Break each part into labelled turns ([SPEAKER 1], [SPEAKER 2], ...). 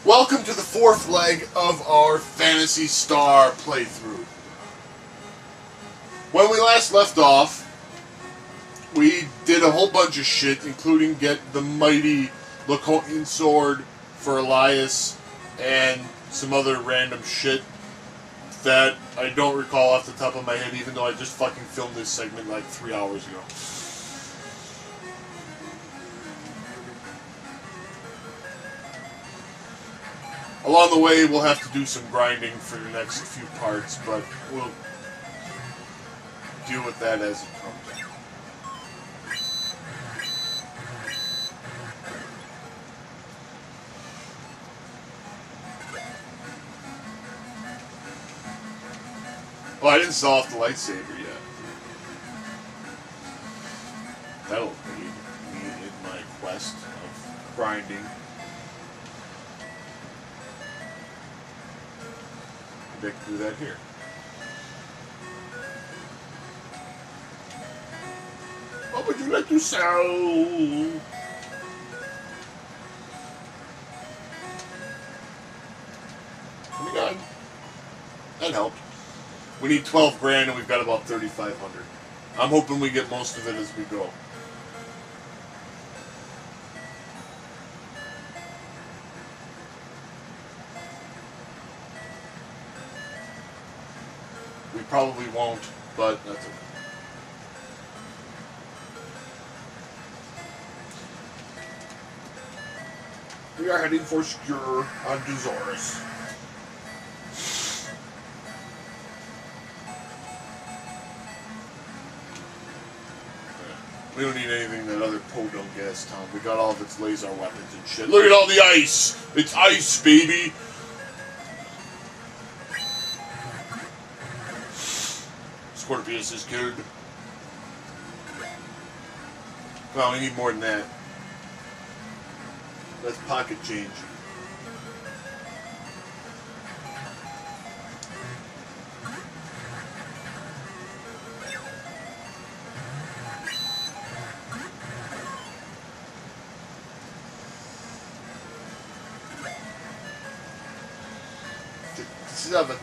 [SPEAKER 1] Welcome to the fourth leg of our Phantasy Star playthrough. When we last left off, we did a whole bunch of shit, including get the mighty Laconian sword for Elias and some other random shit that I don't recall off the top of my head, even though I just fucking filmed this segment like 3 hours ago. Along the way, we'll have to do some grinding for the next few parts, but we'll deal with that as it comes. Oh, I didn't saw off the lightsaber yet. That'll aid me in my quest of grinding. Maybe I can do that here. What would you like to sell? Oh my god. That helped. We need 12 grand and we've got about 3,500. I'm hoping we get most of it as we go. We probably won't, but that's okay. We are heading for Skir on Duzorus. We don't need anything that other Poe don't get us, Tom. We got all of its laser weapons and shit. Look at all the ice! It's ice, baby! Scorpius is good. Well, we need more than that. That's pocket change. Seven.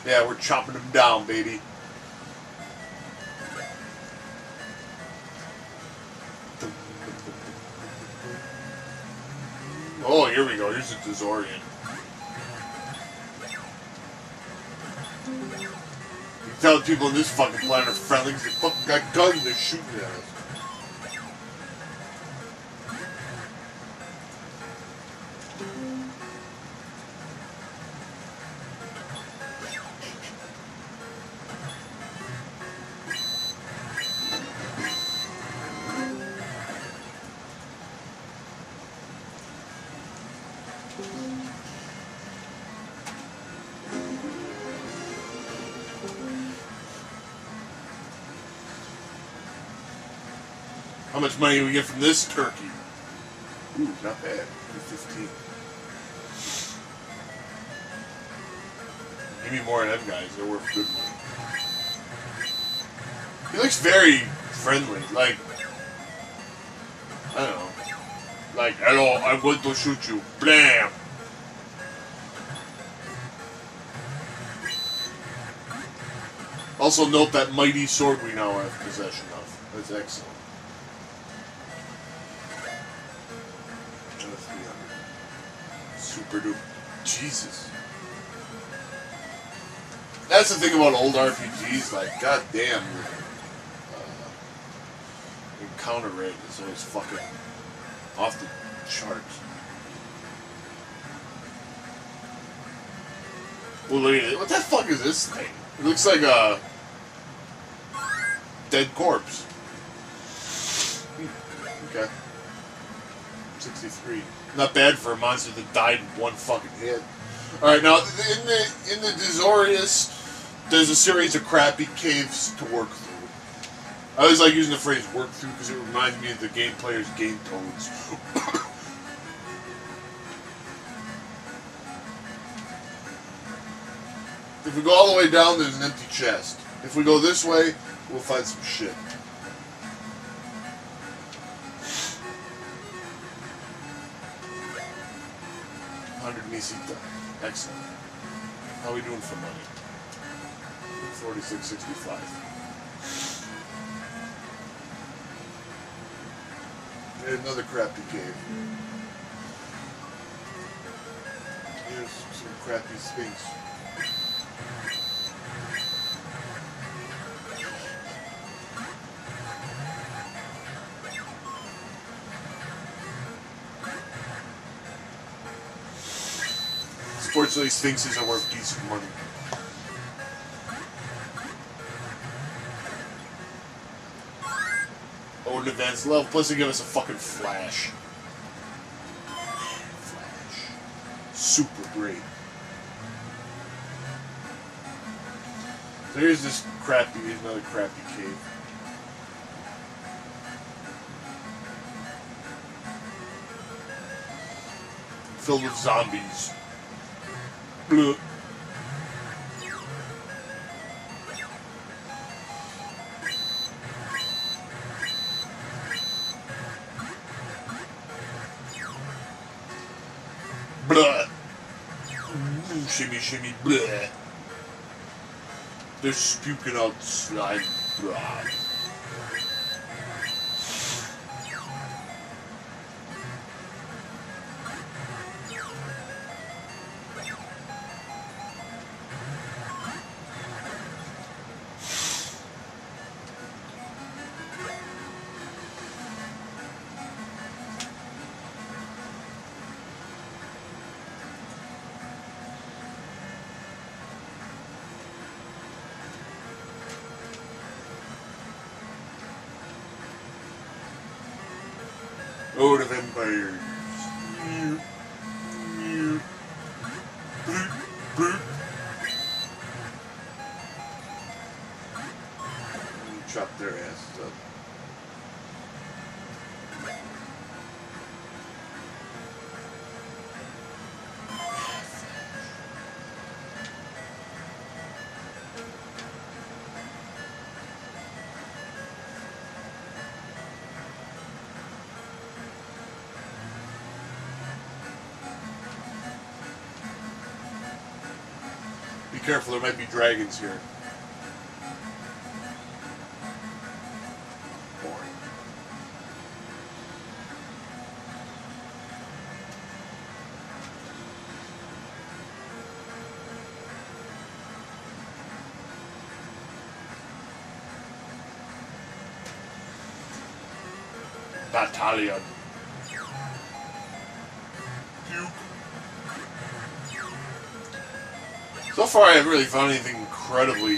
[SPEAKER 1] Yeah, we're chopping them down, baby. Oh, here we go. Here's a Dazorian. You can tell people in this fucking planet are friendly because they fucking got guns and they're shooting at us. How much money do we get from this turkey? Ooh, not bad. 15. Give me more of them guys. They're worth good money. He looks very friendly. Like, I don't know. Like, hello, I'm going to shoot you. Blam! Also note that mighty sword we now have possession of. That's excellent. Super duper. Jesus. That's the thing about old RPGs, like, goddamn, your encounter rate is always fucking off the charts. Well, look at it. What the fuck is this thing? It looks like a dead corpse. Okay. 63. Not bad for a monster that died in one fucking hit. Alright, now, in the Dazorius, there's a series of crappy caves to work through. I always like using the phrase work through because it reminds me of the game player's game tones. If we go all the way down, there's an empty chest. If we go this way, we'll find some shit. 100 mesita. Excellent. How are we doing for money? 46.65. Here's another crappy cave. Here's some crappy sphinx. Fortunately, sphinxes are worth decent money. Oh, an advanced level. Plus, they give us a fucking flash. Flash. Super great. So here's this crappy, here's another crappy cave. Filled with zombies. Blue. Blah. Shimmy, shimmy, blah. They're spuking out slime. Blah. Oh, the vampires. Chop their asses up. Be careful, there might be dragons here. Boring. Battalion. So far, I haven't really found anything incredibly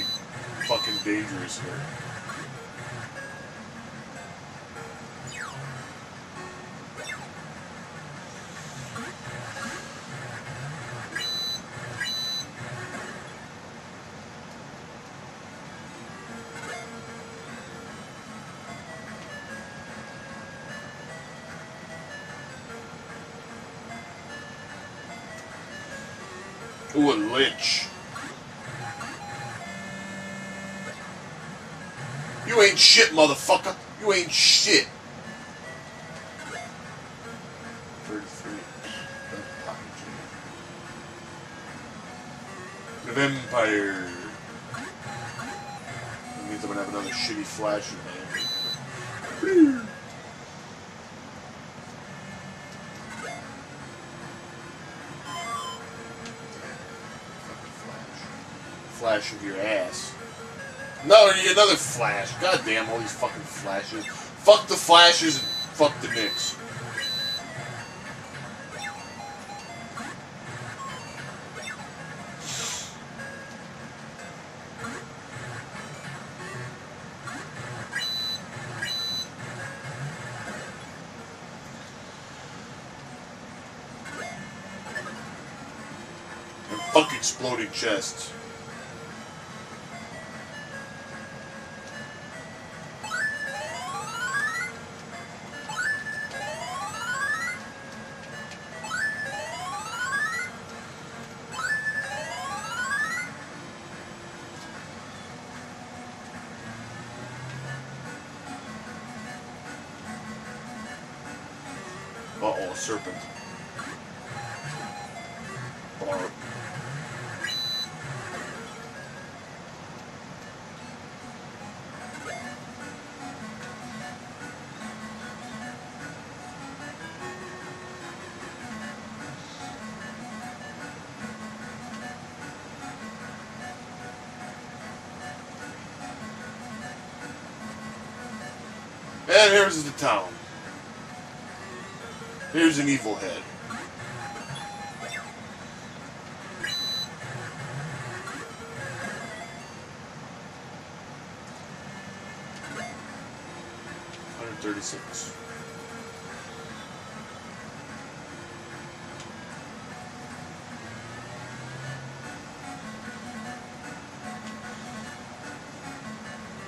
[SPEAKER 1] fucking dangerous here. Ooh, a lich. You ain't shit, motherfucker. You ain't shit. 33. The vampire. That means I'm gonna have another shitty flash in my hand. Flash of your ass. No, another flash. God damn, all these fucking flashes. Fuck the flashes and fuck the Knicks. And fuck exploding chests. Uh-oh, a serpent. And here's the town. Here's an evil head. $136.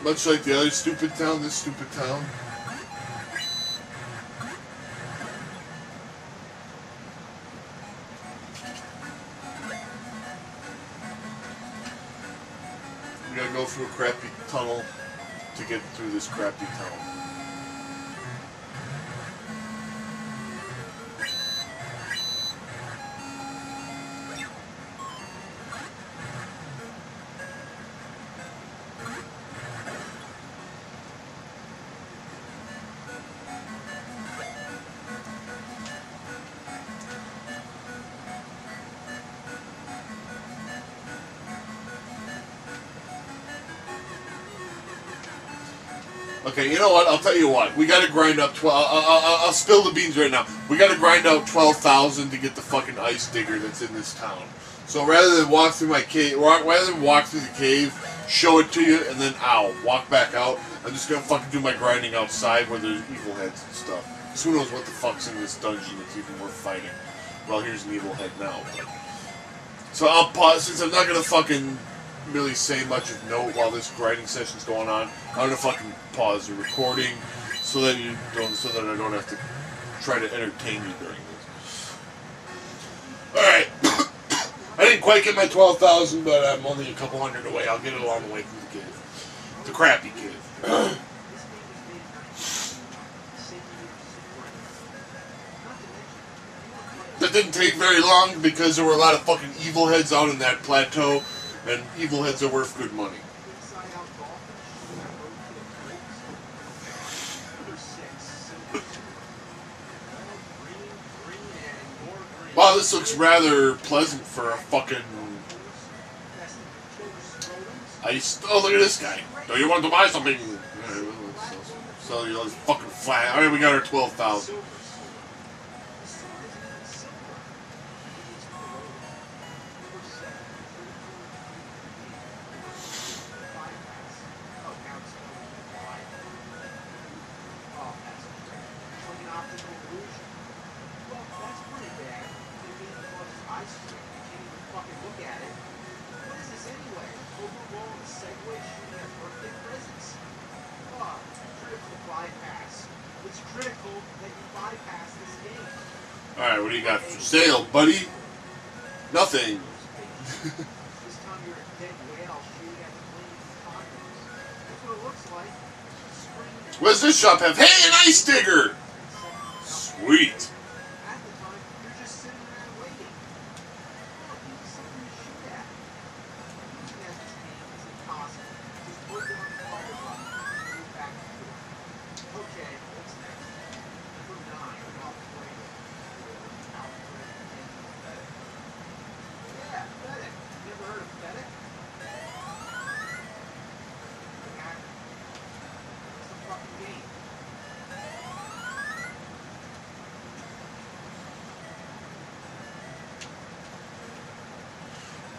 [SPEAKER 1] Much like the other stupid town, this stupid town. We gotta go through a crappy tunnel to get through this crappy town. Okay, you know what? I'll tell you what. We gotta grind up 12. I'll spill the beans right now. We gotta grind out 12,000 to get the fucking ice digger that's in this town. So rather than walk through my cave, rather than walk through the cave, show it to you, and then walk back out. I'm just gonna fucking do my grinding outside where there's evil heads and stuff. Because who knows what the fuck's in this dungeon that's even worth fighting. Well, here's an evil head now. But. So I'll pause since I'm not gonna fucking really say much of note while this grinding session's going on. I'm gonna fucking pause the recording so that I don't have to try to entertain you during this. Alright. I didn't quite get my 12,000, but I'm only a couple hundred away. I'll get it along the way from the cave. The crappy cave. That didn't take very long because there were a lot of fucking evil heads out in that plateau. And evil heads are worth good money. Wow, this looks rather pleasant for a fucking ice. Oh, look at this guy. Do you want to buy something? So you fucking flat. Alright, we got our 12,000. Alright, what do you got for sale, buddy? Nothing. What does this shop have? Hey, an ice digger! Sweet.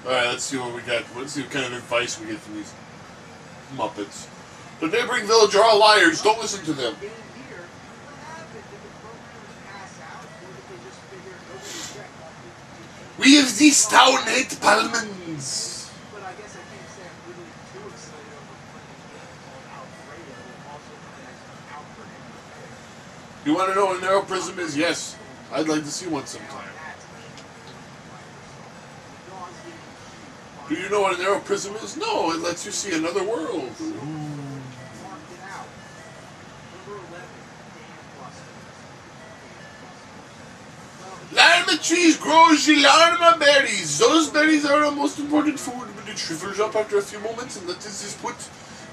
[SPEAKER 1] Alright, let's see what we got. Let's see what kind of advice we get from these Muppets. The neighboring village are all liars. Don't listen to them. We of this town hate Palmans. You want to know what an arrow prism is? Yes. I'd like to see one sometime. Do you know what an arrow prism is? No, it lets you see another world. Larma trees grow Larma berries. Those berries are our most important food, but it shrivels up after a few moments and this is put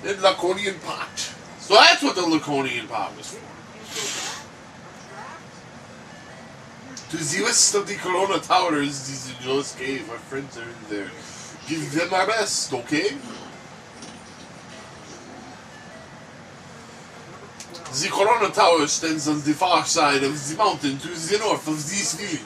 [SPEAKER 1] in Laconian pot. So that's what the Laconian pot was for. To the west of the Corona Towers is the Joe's Cave. Our friends are in there. Give them our best, okay? The Corona Tower stands on the far side of the mountain to the north of this village.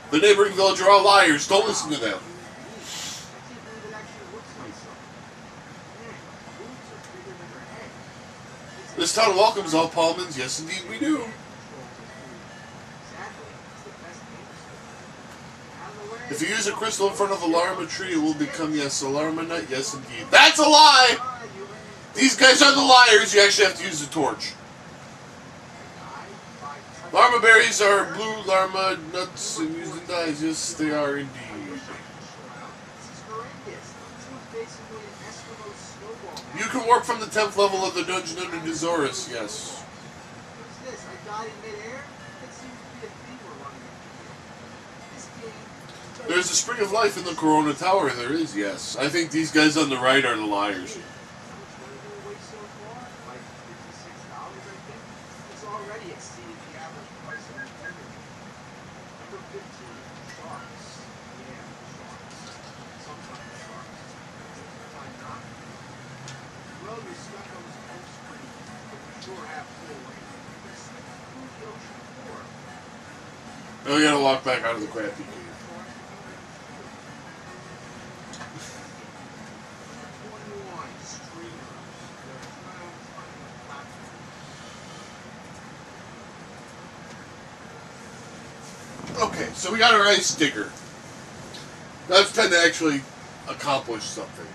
[SPEAKER 1] The neighboring village are all liars. Don't listen to them. This town welcomes all Palmans. Yes, indeed, we do. If you use a crystal in front of a Larma tree, it will become, yes, a Larma nut. Yes, indeed. That's a lie! These guys are the liars. You actually have to use the torch. Larma berries are blue Larma nuts and used in dyes. Yes, they are indeed. You can warp from the 10th level of the dungeon under Dezoris, yes. There's a spring of life in the Corona Tower. There is, yes. I think these guys on the right are the liars. Now we gotta walk back out of the crappy cave. Okay, so we got our ice digger. That's time to actually accomplish something.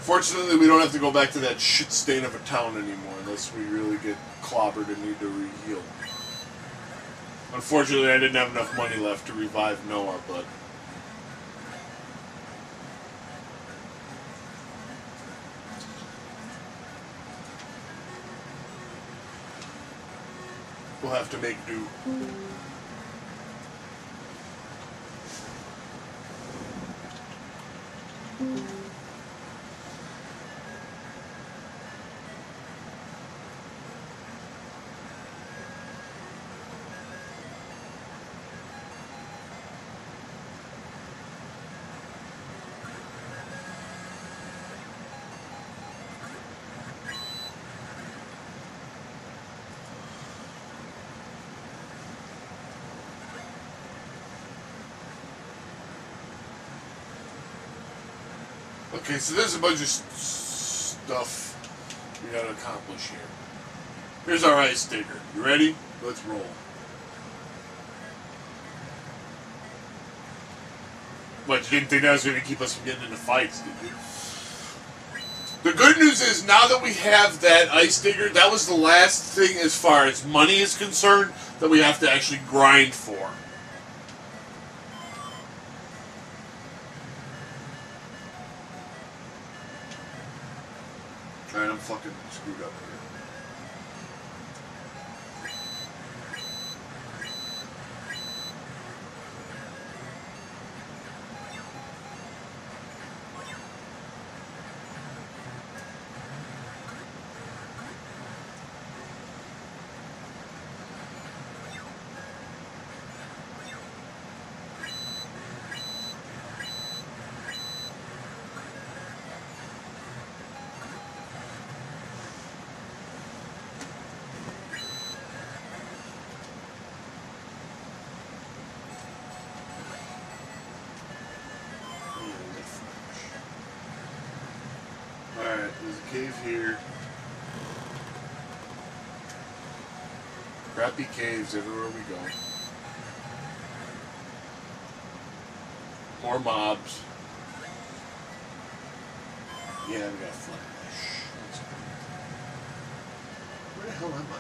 [SPEAKER 1] Fortunately, we don't have to go back to that shit stain of a town anymore unless we really get clobbered and need to re-heal. Unfortunately, I didn't have enough money left to revive Noah, but... we'll have to make do. Okay, so there's a bunch of stuff we gotta accomplish here. Here's our ice digger. You ready? Let's roll. What, you didn't think that was going to keep us from getting into fights, did you? The good news is, now that we have that ice digger, that was the last thing as far as money is concerned that we have to actually grind for. Alright, I'm fucking screwed up here. Alright, there's a cave here. Crappy caves everywhere we go. More mobs. Yeah, we got flash. Where the hell am I?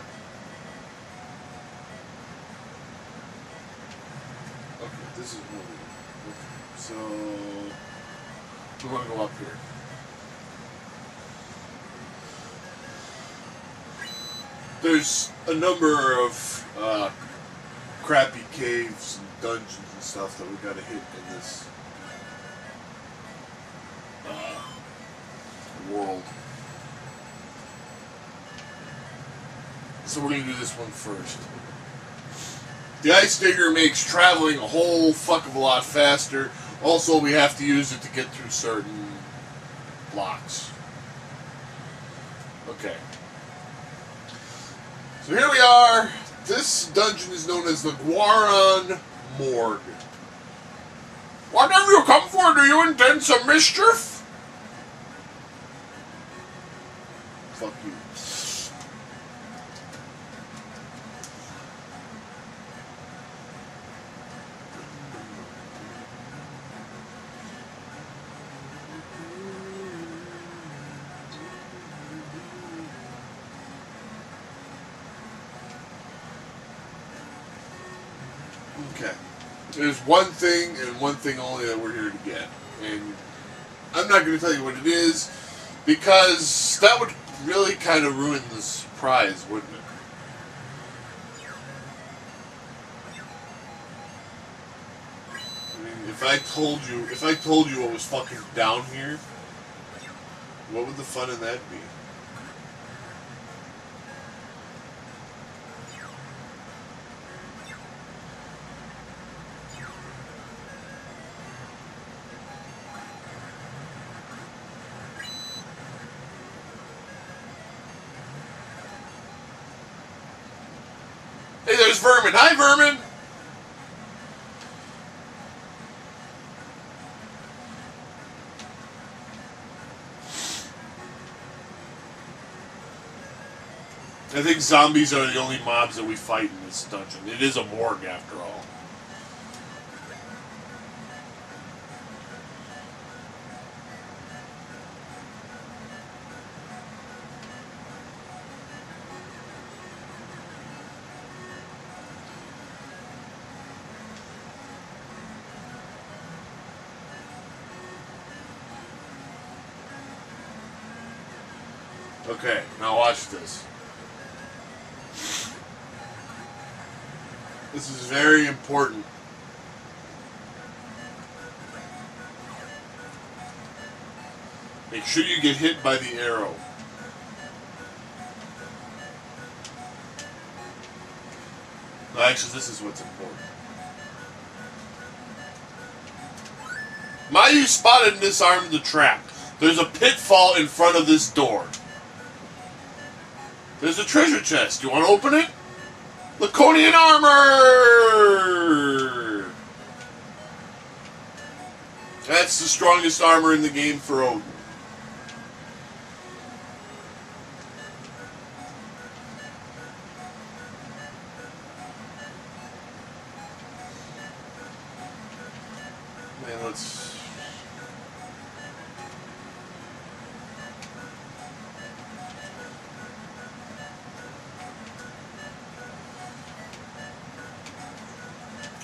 [SPEAKER 1] This is one. Okay. So we want to go up here. There's a number of crappy caves and dungeons and stuff that we gotta hit in this world. So we're gonna do this one first. The ice digger makes traveling a whole fuck of a lot faster. Also, we have to use it to get through certain blocks. Okay. So here we are. This dungeon is known as the Guaran Morgue. What have you come for? Do you intend some mischief? Fuck you. Okay. There's one thing and one thing only that we're here to get. And I'm not going to tell you what it is, because that would really kind of ruin the surprise, wouldn't it? I mean, if I told you what was fucking down here, what would the fun in that be? Hey, there's Vermin. Hi, Vermin! I think zombies are the only mobs that we fight in this dungeon. It is a morgue, after all. Okay, now watch this. This is very important. Make sure you get hit by the arrow. No, actually, this is what's important. Mayu spotted and disarmed the trap. There's a pitfall in front of this door. There's a treasure chest. You want to open it? Laconian armor! That's the strongest armor in the game for Odin. Man, let's...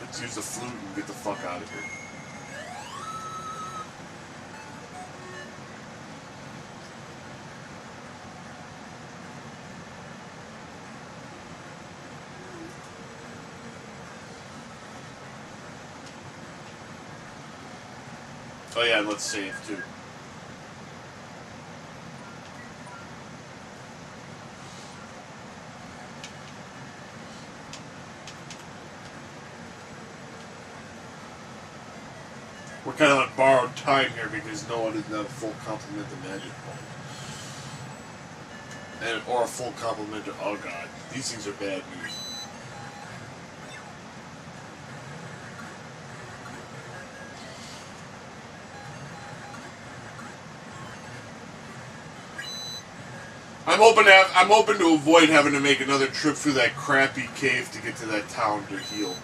[SPEAKER 1] Let's use the flute and get the fuck out of here. Oh yeah, and let's save too. We're kind of on borrowed time here because no one didn't have a full complement of magic points. Or a full complement of... Oh god, these things are bad news. I'm open to avoid having to make another trip through that crappy cave to get to that town to heal.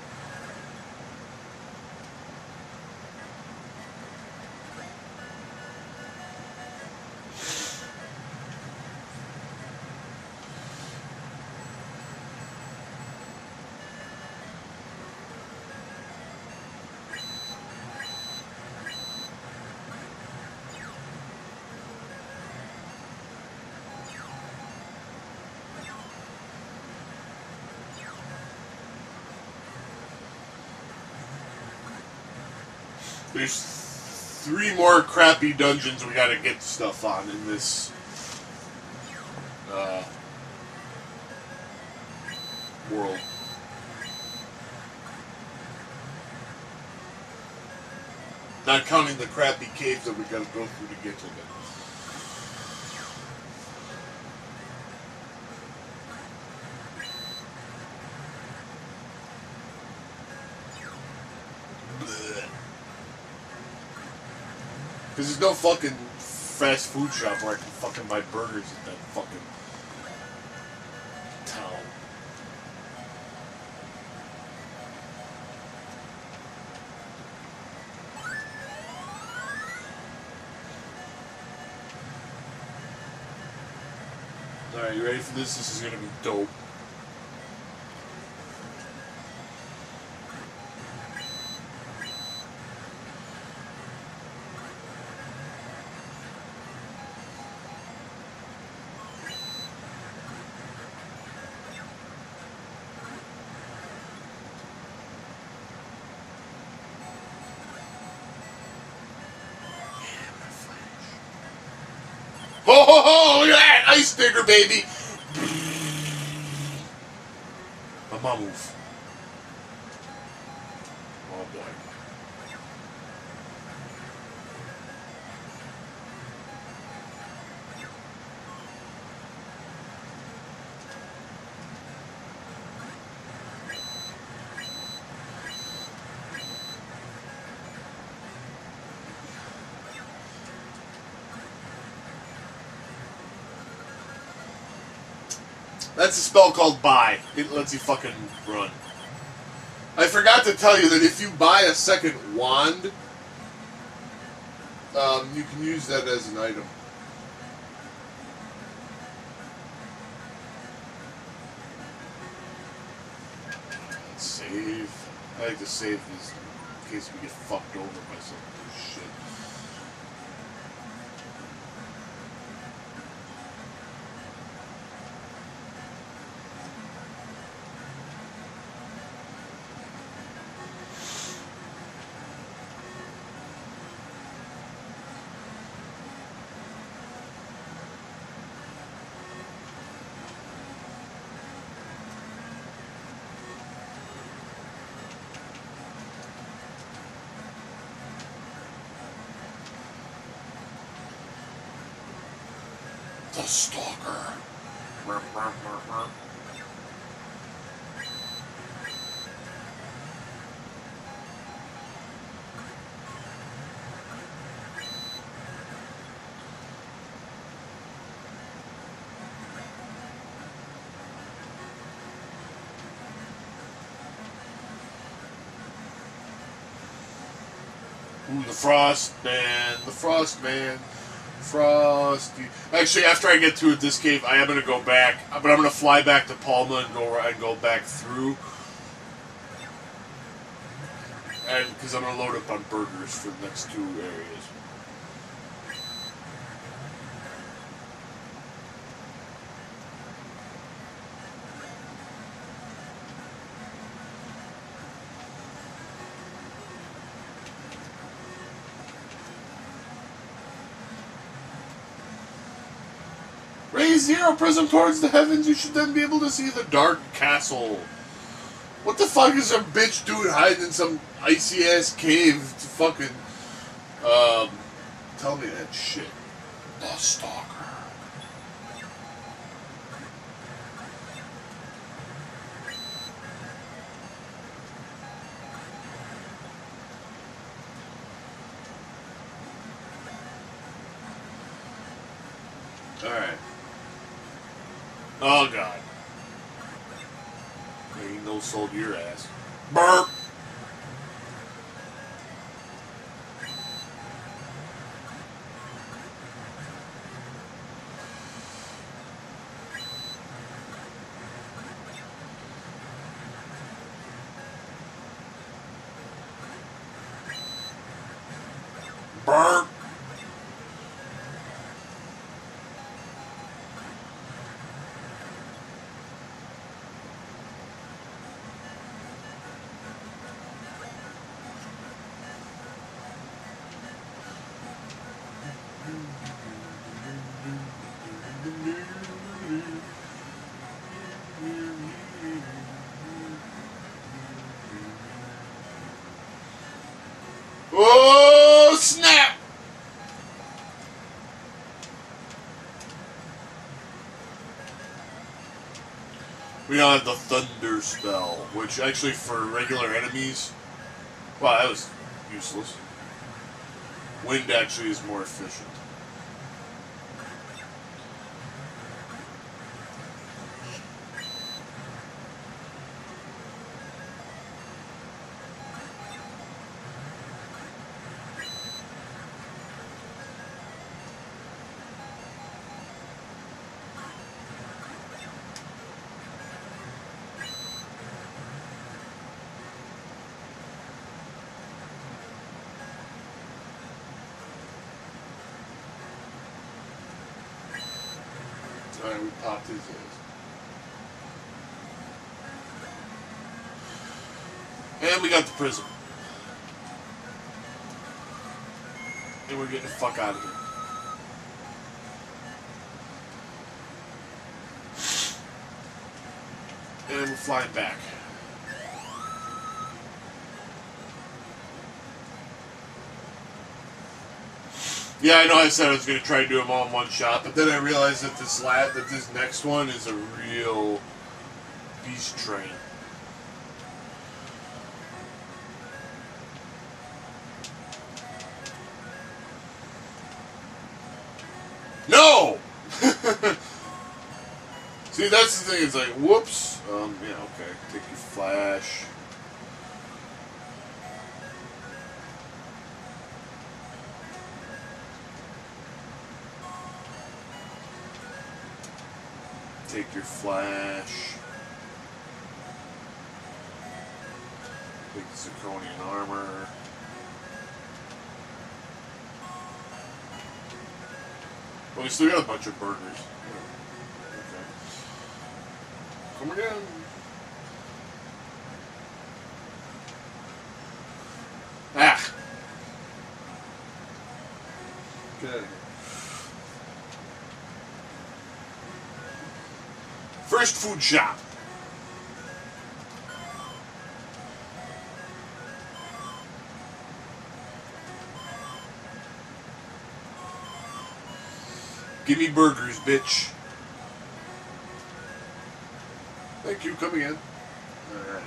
[SPEAKER 1] There's 3 more crappy dungeons we gotta get stuff on in this world. Not counting the crappy caves that we gotta go through to get to them. Because there's no fucking fast food shop where I can fucking buy burgers in that fucking town. Alright, you ready for this? This is gonna be dope. Ho ho ho! Look at that! Ice digger, baby! My mom move. Oh boy. That's a spell called buy. It lets you fucking run. I forgot to tell you that if you buy a second wand, you can use that as an item. Let's save. I like to save this in case we get fucked over by some shit. The Stalker. Ooh, the Frost Man. The Frost Man. Frosty. Actually, after I get through this cave, I am gonna go back, but I'm gonna fly back to Palma and go back through, and because I'm gonna load up on burgers for the next 2 areas. Raise 0 prism towards the heavens, you should then be able to see the dark castle. What the fuck is a bitch doing hiding in some icy ass cave to fucking, tell me that shit. The Stalker. Alright. Oh god. He no-sold your ass. Burp! Burp! Oh, snap! We now have the Thunder spell, which actually for regular enemies, wow, that was useless. Wind actually is more efficient. Alright, we popped his ass. And we got the prism. And we're getting the fuck out of here. And we're flying back. Yeah, I know I said I was going to try to do them all in one shot, but then I realized that this next one is a real beast train. No! See, that's the thing, it's like, whoops. Yeah, okay. Take your flash. Take your flash. Take the zirconian armor. Well, we still got a bunch of burgers. Okay. Come again. Ah! Okay. First food shop. Give me burgers, bitch. Thank you, come again. Alright.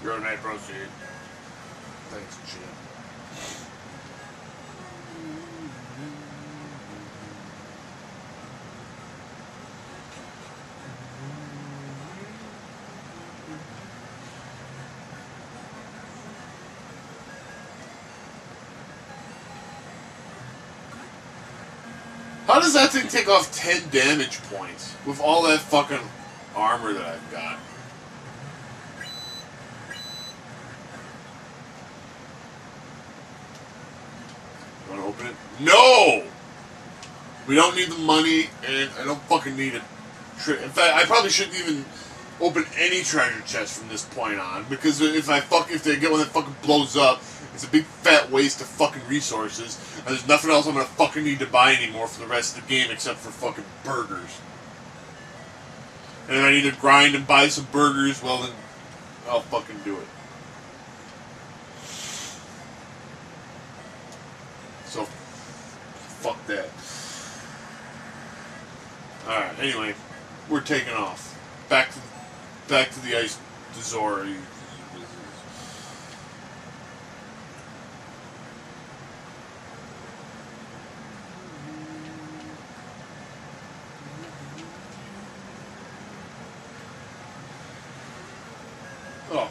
[SPEAKER 1] Your night proceed. Thanks, Jim. How does that thing take off 10 damage points with all that fucking armor that I've got? Open it? No! We don't need the money, and I don't fucking need it. In fact, I probably shouldn't even open any treasure chest from this point on, because if they get one that fucking blows up, it's a big fat waste of fucking resources, and there's nothing else I'm gonna fucking need to buy anymore for the rest of the game except for fucking burgers. And if I need to grind and buy some burgers, well then, I'll fucking do it. So, fuck that. Alright, anyway, we're taking off. Back to the ice Zora. Oh.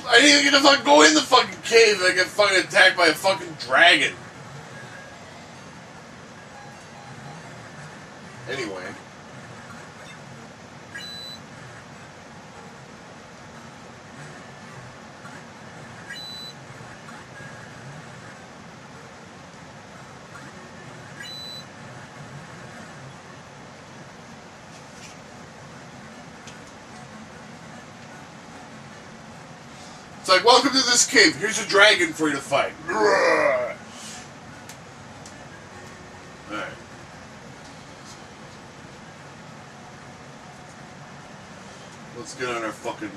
[SPEAKER 1] I didn't even get to fucking go in the fucking cave. I get fucking attacked by a fucking dragon. Anyway. It's like, welcome to this cave. Here's a dragon for you to fight. Alright. Let's get on our fucking...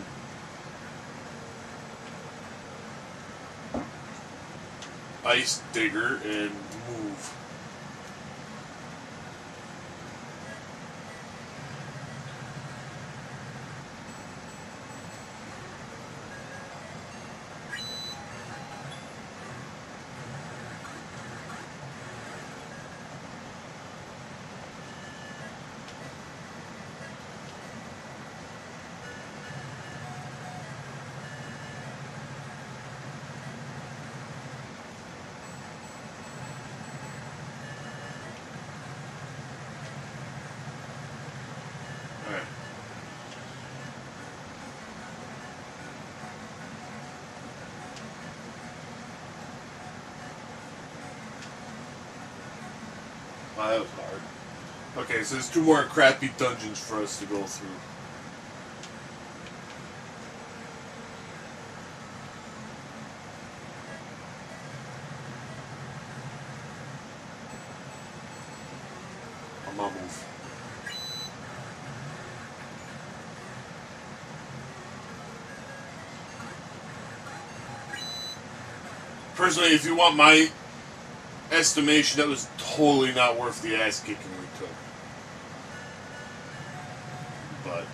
[SPEAKER 1] ice digger and move. Wow, that was hard. Okay, so there's 2 more crappy dungeons for us to go through. I'm gonna move. Personally, if you want my estimation, that was totally not worth the ass kicking we took. But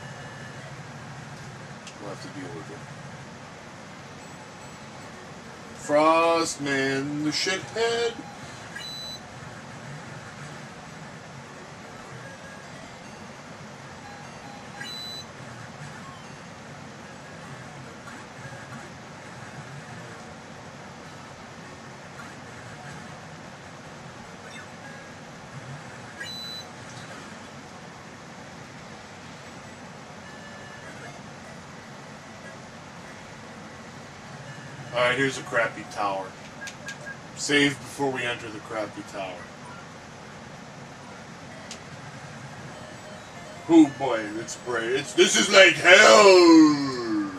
[SPEAKER 1] we'll have to deal with it. Frostman, the shithead. Alright, here's a crappy tower. Save before we enter the crappy tower. Oh boy, it's brave. This is like hell!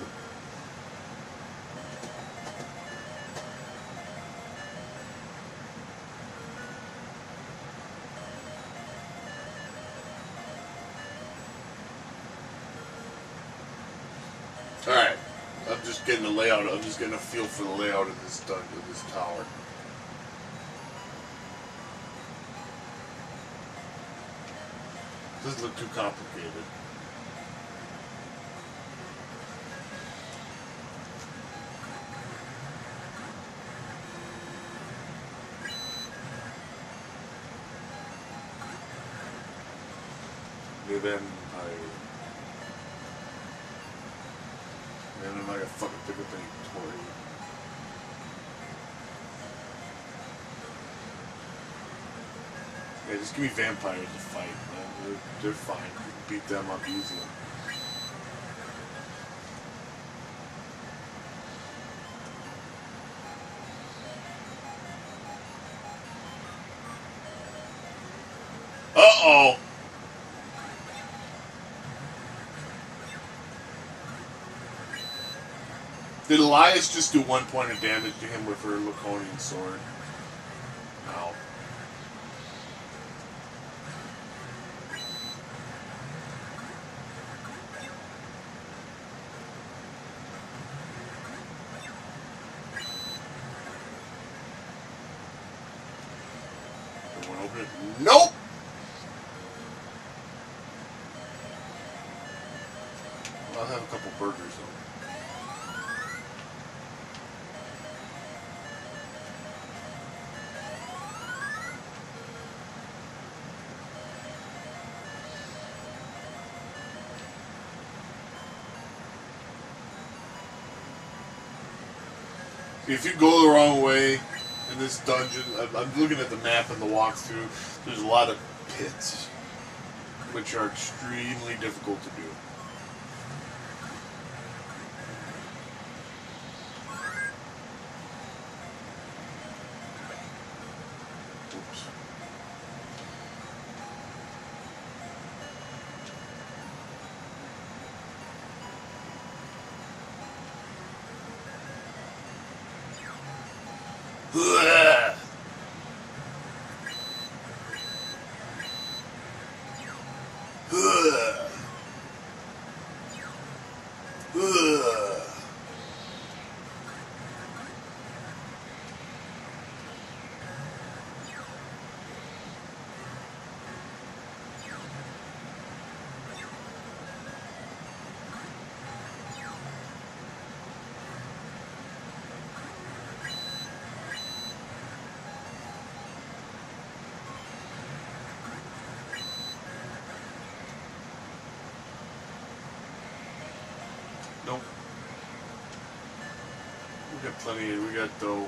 [SPEAKER 1] Alright. I'm just getting the layout. I'm just getting a feel for the layout of this dungeon, of this tower. Doesn't look too complicated. Live Empire. Man, I'm not gonna fucking pick up any toy. Yeah, just give me vampires to fight, man. They're fine. You can beat them up easily. Uh-oh! Did Elias just do 1 point of damage to him with her Laconian sword? No. Don't want to open it? Nope! Well, I'll have a couple burgers though. If you go the wrong way in this dungeon, I'm looking at the map and the walkthrough, there's a lot of pits, which are extremely difficult to do. Oops. Ugh. Ugh. Ugh. Nope. We got plenty. We got dough.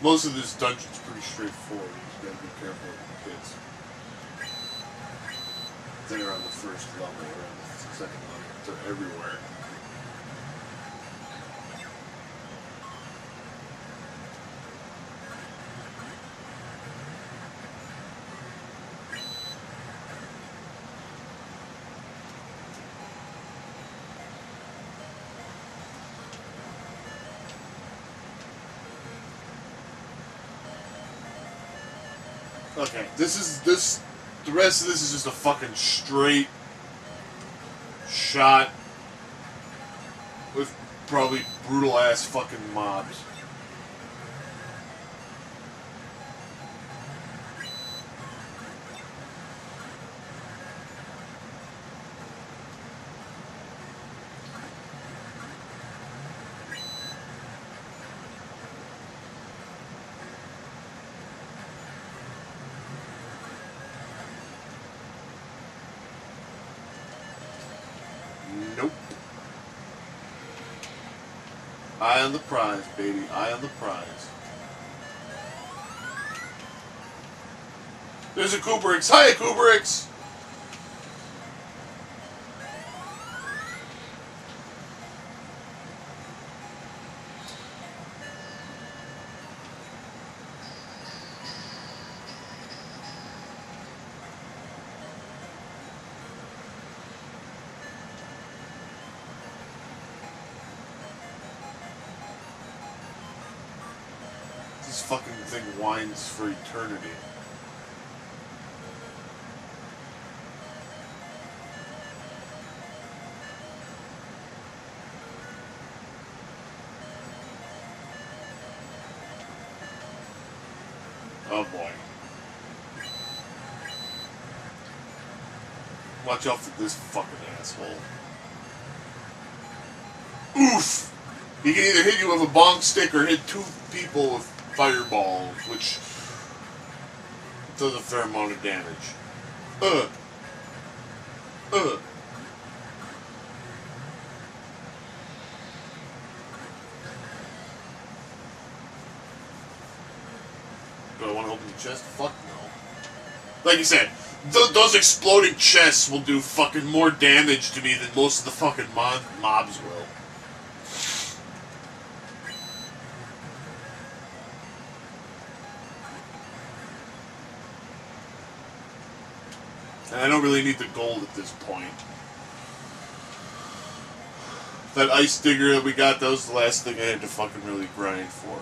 [SPEAKER 1] Most of this dungeon's pretty straightforward. You just gotta be careful with the kids. They're on the first level or on the second level. They're everywhere. Okay, the rest of this is just a fucking straight shot with probably brutal ass fucking mobs. Nope. Eye on the prize, baby. Eye on the prize. There's a Kubrick's. Hiya, Kubrick's! This fucking thing whines for eternity. Oh boy. Watch out for this fucking asshole. Oof! He can either hit you with a bonk stick or hit two people with fireballs, which does a fair amount of damage. Do I want to open the chest? Fuck no. Like you said, those exploding chests will do fucking more damage to me than most of the fucking mobs will. And I don't really need the gold at this point. That ice digger that we got, that was the last thing I had to fucking really grind for.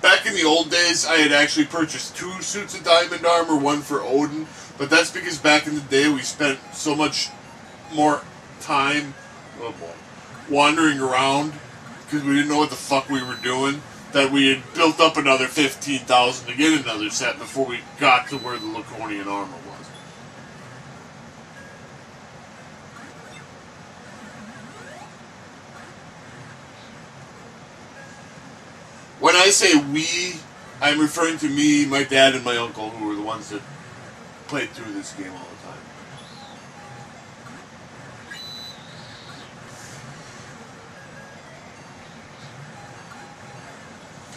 [SPEAKER 1] Back in the old days, I had actually purchased 2 suits of diamond armor, one for Odin, but that's because back in the day we spent so much more time, oh boy, wandering around because we didn't know what the fuck we were doing, that we had built up another 15,000 to get another set before we got to where the Laconian armor was. When I say we, I'm referring to me, my dad, and my uncle, who were the ones that played through this game all the time.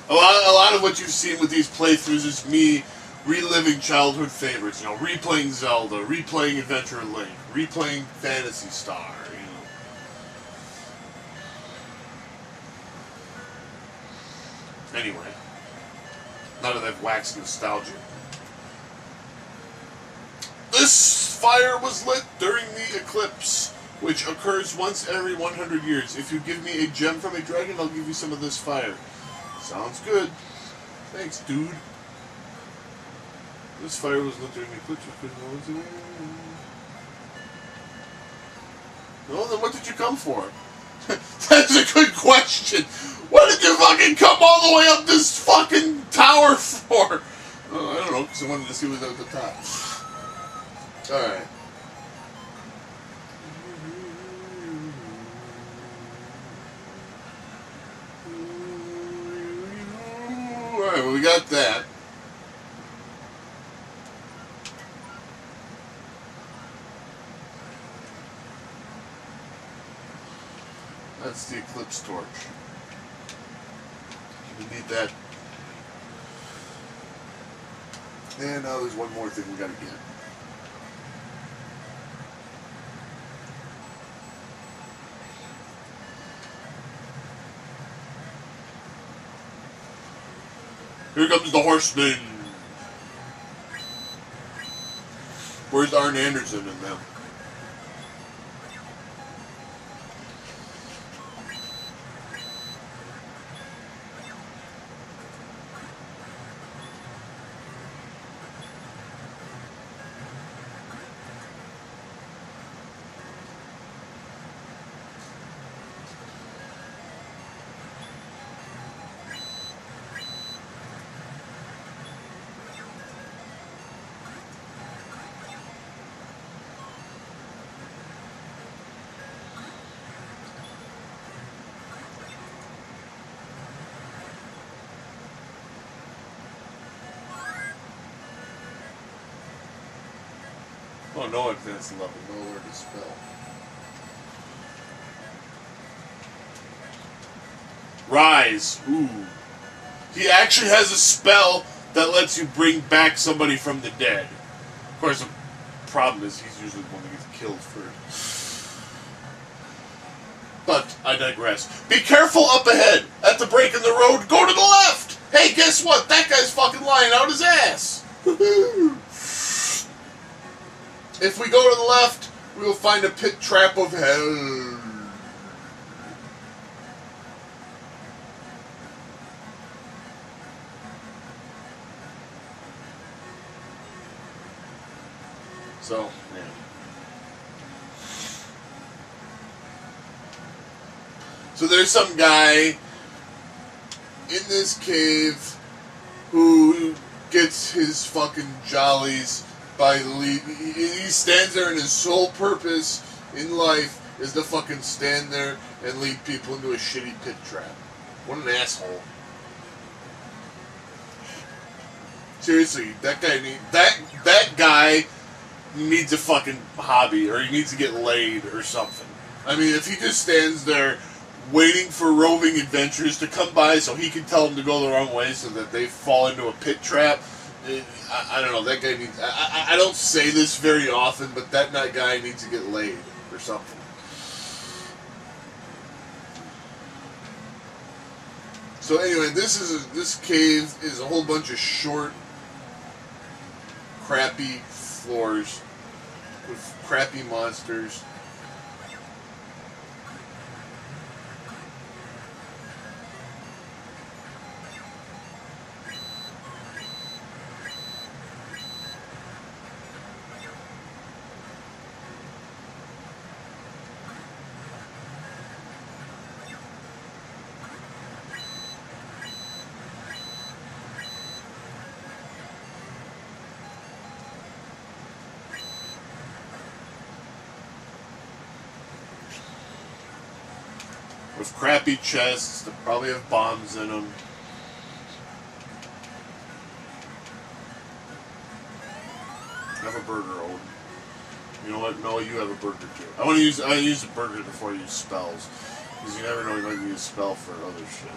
[SPEAKER 1] A lot of what you've seen with these playthroughs is me reliving childhood favorites. You know, replaying Zelda, replaying Adventure Link, replaying Phantasy Star. You know. Anyway, now that I've waxed nostalgic. This fire was lit during the eclipse, which occurs once every 100 years. If you give me a gem from a dragon, I'll give you some of this fire. Sounds good. Thanks, dude. This fire was lit during the eclipse. Well, then what did you come for? That's a good question. What did you fucking come all the way up this fucking tower for? Oh, I don't know, because I wanted to see what was at the top. Alright. Alright, well, we got that. That's the eclipse torch. We need that. And now there's one more thing we gotta get. Here comes the horseman. Where's Arn Anderson in them? Oh, no advanced level, nowhere to spell. Rise. Ooh. He actually has a spell that lets you bring back somebody from the dead. Of course, the problem is he's usually the one that gets killed first. But I digress. Be careful up ahead. At the break in the road, go to the left. Hey, guess what? That guy's fucking lying out his ass. If we go to the left, we will find a pit trap of hell. So, yeah. So there's some guy in this cave who gets his fucking jollies by he stands there and his sole purpose in life is to fucking stand there and lead people into a shitty pit trap. What an asshole. Seriously, that guy needs a fucking hobby, or he needs to get laid or something. I mean, if he just stands there waiting for roving adventurers to come by so he can tell them to go the wrong way so that they fall into a pit trap, I don't know, that guy needs... I don't say this very often, but that guy needs to get laid or something. So anyway, this cave is a whole bunch of short, crappy floors with crappy monsters. With crappy chests that probably have bombs in them. Have a burger, Owen. You know what? No, you have a burger too. I want to use a burger before I use spells, because you never know, you might use a spell for other shit.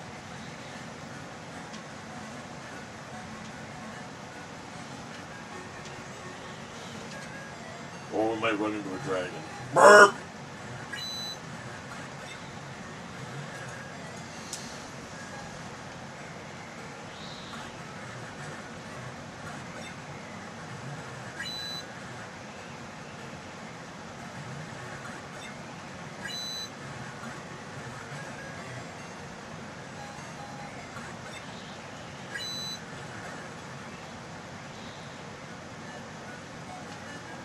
[SPEAKER 1] Or we might run into a dragon. Burp!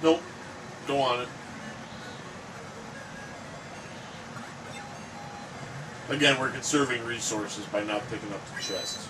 [SPEAKER 1] Nope. Go on it. Again, we're conserving resources by not picking up the chests.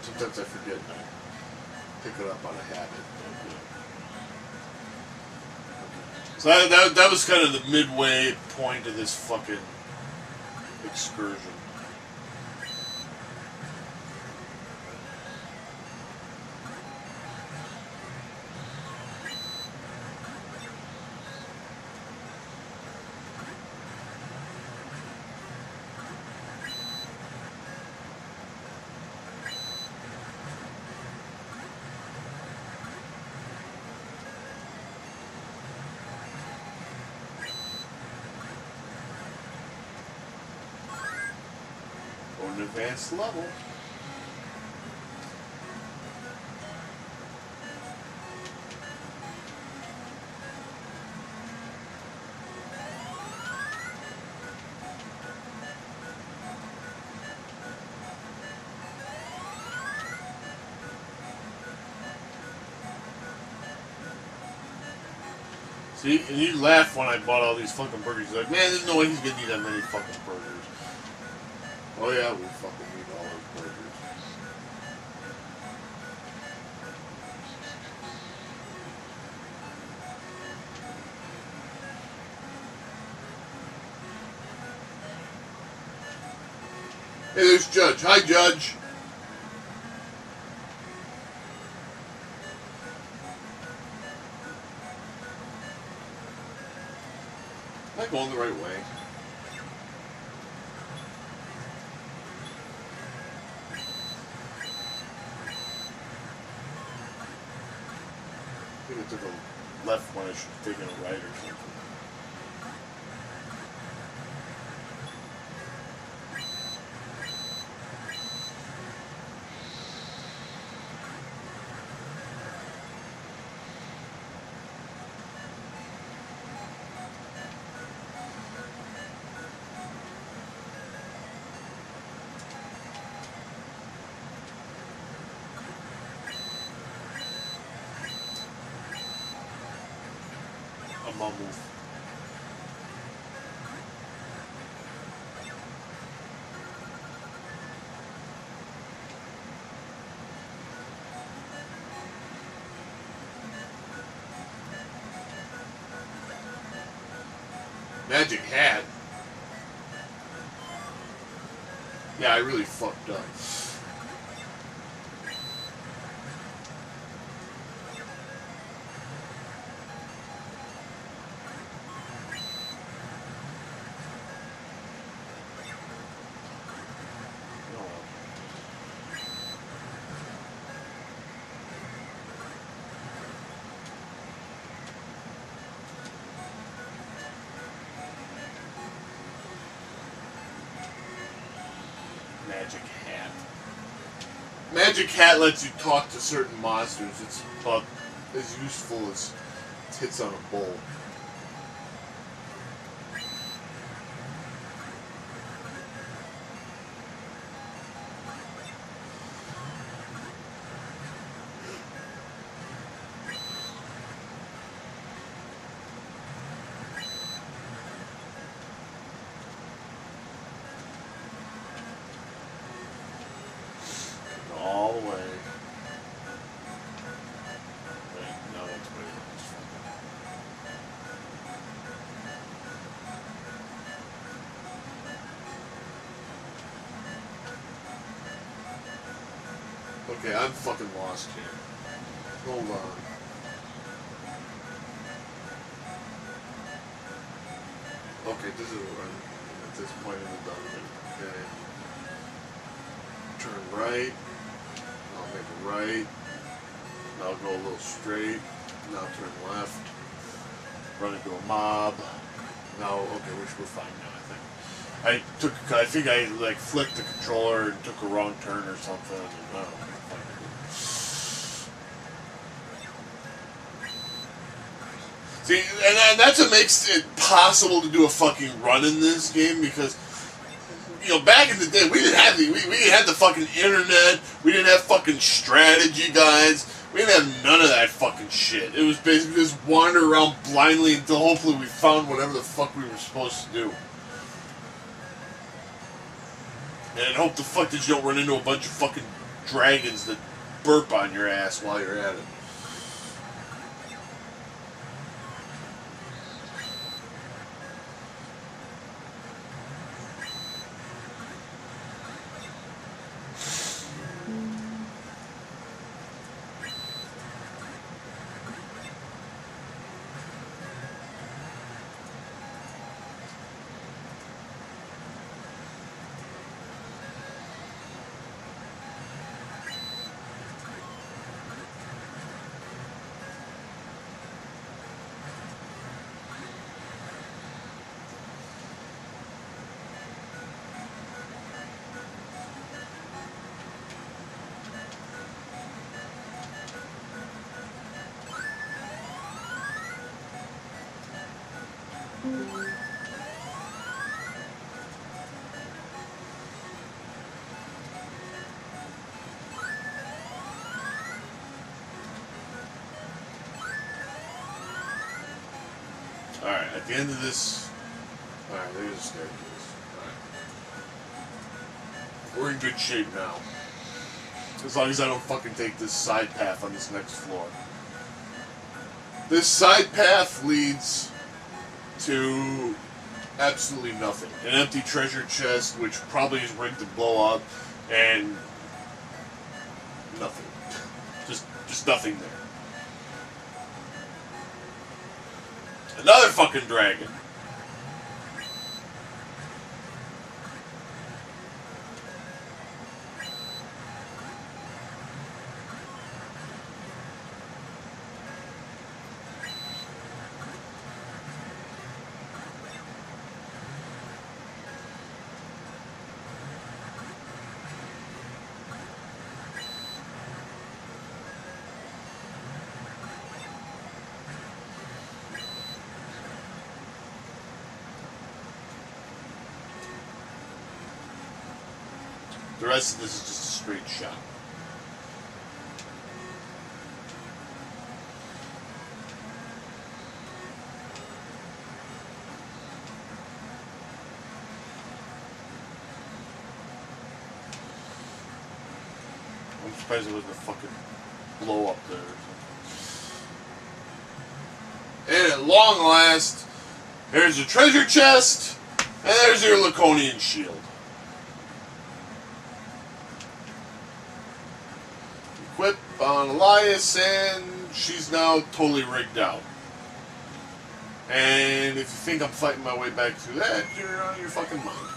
[SPEAKER 1] Sometimes I forget and I pick it up on a habit. So that was kind of the midway point of this fucking excursion. An advanced level. See, and you laugh when I bought all these fucking burgers. You're like, man, there's no way he's gonna need that many fucking burgers. Oh yeah, we fucking need all those burgers. Hey, there's Judge. Hi, Judge. Am I going the right way? I think I took a left when I should have taken a right or something. Mumbles. Magic hat? Yeah, I really fucked up. Magic hat. Magic hat lets you talk to certain monsters. It's about as useful as tits on a bowl. All the way. Wait, no, that's way. Okay, I'm fucking lost here. Hold on. Okay, this is where I'm at this point in the dungeon. Okay. Turn right. I'll make a right. Now I'll go a little straight. Now turn left. Run into a mob. Now, okay, we're fine now, I think I like flicked the controller and took a wrong turn or something. And, see, and that's what makes it possible to do a fucking run in this game, because, you know, back in the day, we didn't have we didn't have the fucking internet, we didn't have fucking strategy guides, we didn't have none of that fucking shit. It was basically just wander around blindly until hopefully we found whatever the fuck we were supposed to do. And hope the fuck that you don't run into a bunch of fucking dragons that burp on your ass while you're at it. Alright, at the end of this... Alright, there's a staircase. Alright. We're in good shape now. As long as I don't fucking take this side path on this next floor. This side path leads to absolutely nothing. An empty treasure chest, which probably is rigged to blow up, and nothing. Just nothing there. Another fucking dragon. The rest of this is just a straight shot. I'm surprised it wasn't a fucking blow up there or something. And at long last, there's a treasure chest, and there's your Laconian shield. Equip on Elias, and she's now totally rigged out. And if you think I'm fighting my way back through that, you're out of your fucking mind.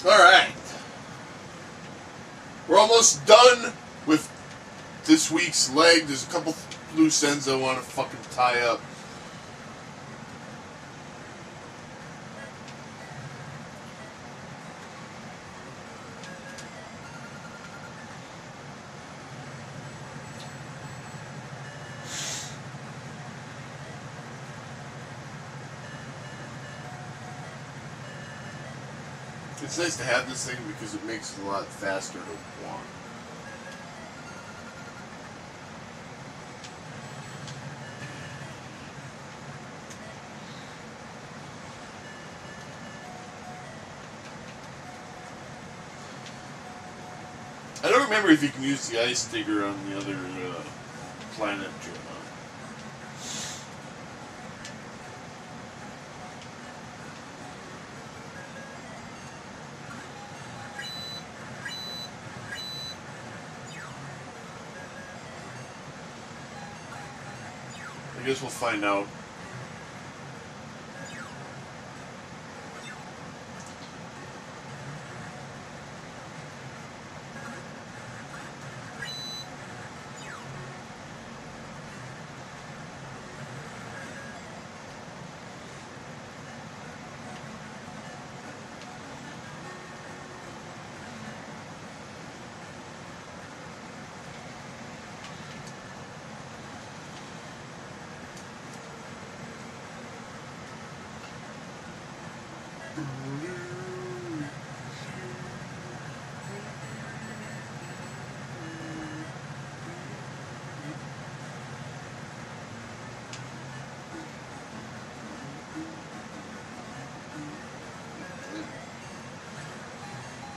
[SPEAKER 1] Alright. We're almost done with this week's leg. There's a couple loose ends I want to fucking tie up. It's nice to have this thing because it makes it a lot faster to walk. I don't remember if you can use the ice digger on the other planet or not. guess we'll find out.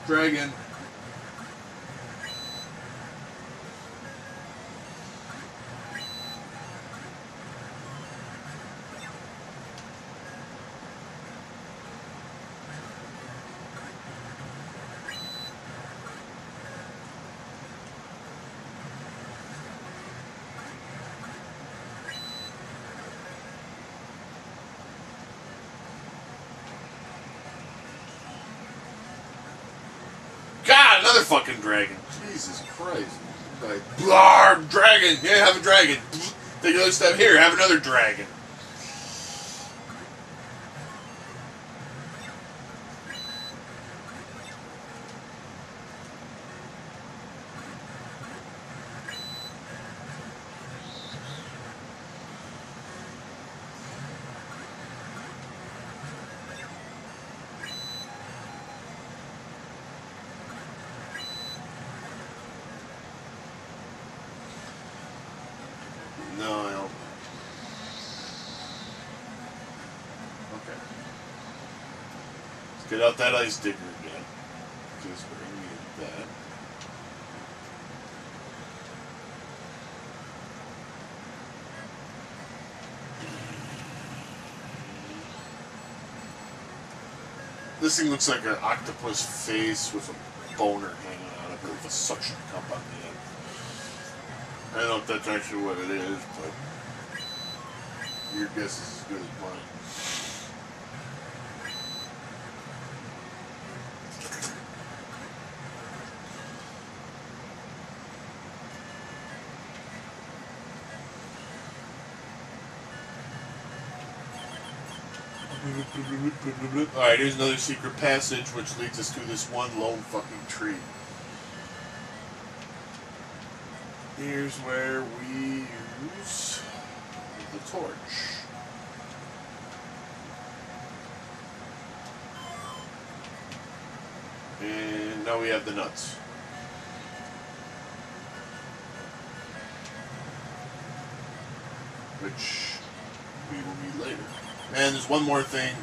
[SPEAKER 1] Dragon. God, another fucking dragon. Jesus Christ. Like, blarb, dragon. Yeah, have a dragon. Take another step here, have another dragon. No, I don't. Okay. Let's get out that ice digger again. Because we're going to need that. This thing looks like an octopus face with a boner hanging out of it with a suction cup on the end. I don't know if that's actually what it is, but your guess is as good as mine. Alright, here's another secret passage which leads us to this one lone fucking tree. Here's where we use the torch. And now we have the nuts. Which we will need later. And there's one more thing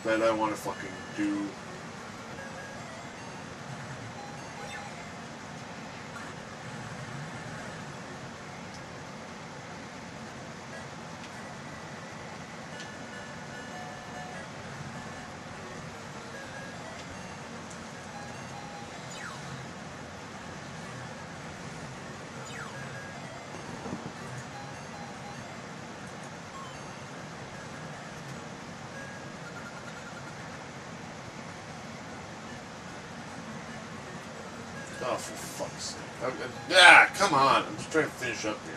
[SPEAKER 1] that I want to fucking do. Oh, for fuck's sake. Come on. I'm just trying to finish up here.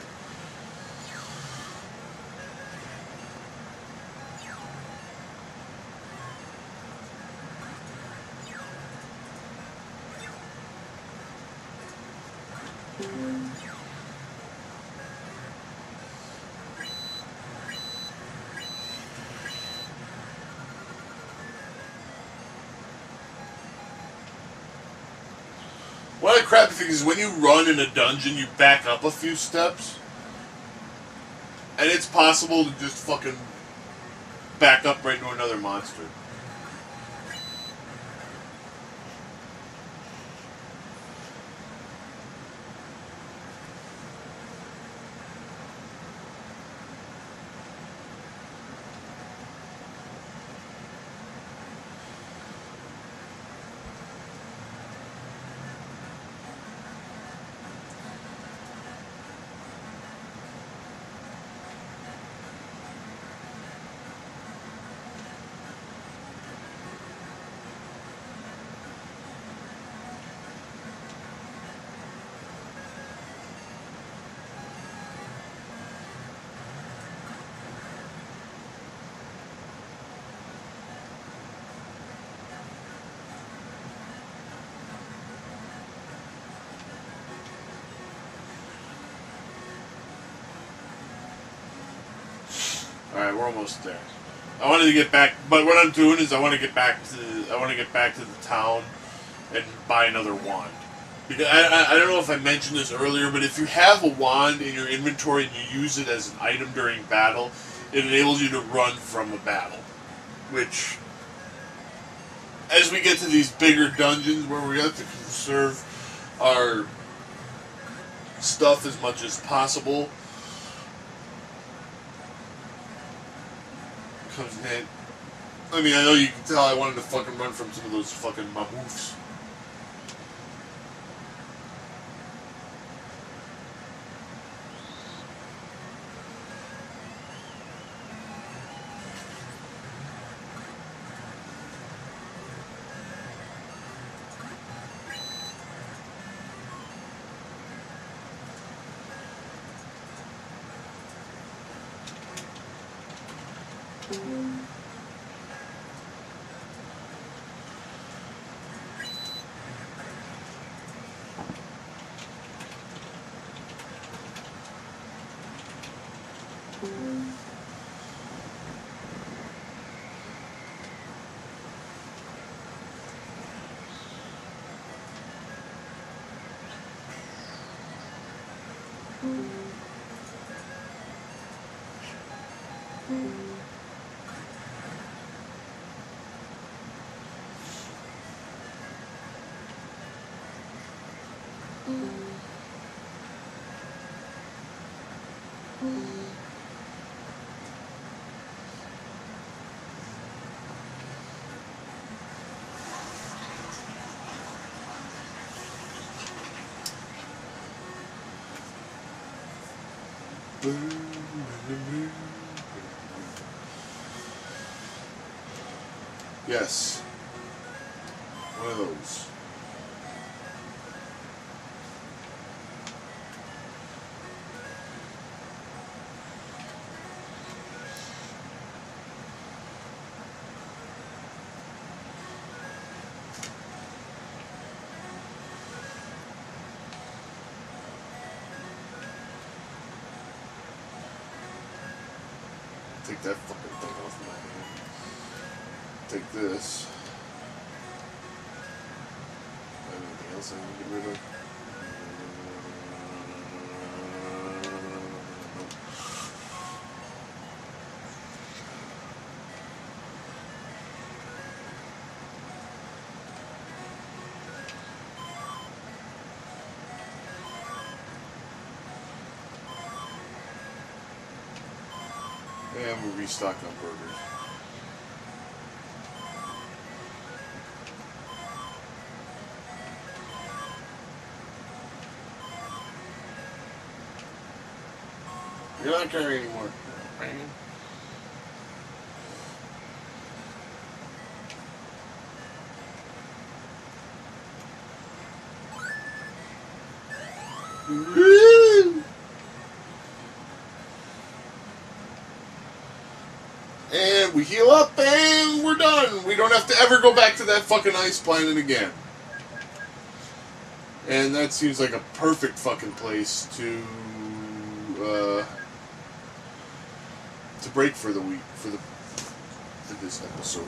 [SPEAKER 1] One of the crappy things is when you run in a dungeon, you back up a few steps. And it's possible to just fucking back up right into another monster. Alright, we're almost there. I wanted to get back, but what I'm doing is I want to get back to the town and buy another wand. Because I don't know if I mentioned this earlier, but if you have a wand in your inventory and you use it as an item during battle, it enables you to run from a battle. Which, as we get to these bigger dungeons where we have to conserve our stuff as much as possible, comes in handy. I mean, I know you can tell I wanted to fucking run from some of those fucking mammouths. Yes. One of those. Take that fucking thing off my hand. Take this. Anything else I need to get rid of? And we'll restock on burgers. You're not carrying anymore. Banging. And we heal up and we're done. We don't have to ever go back to that fucking ice planet again. And that seems like a perfect fucking place to break for the week, for this episode.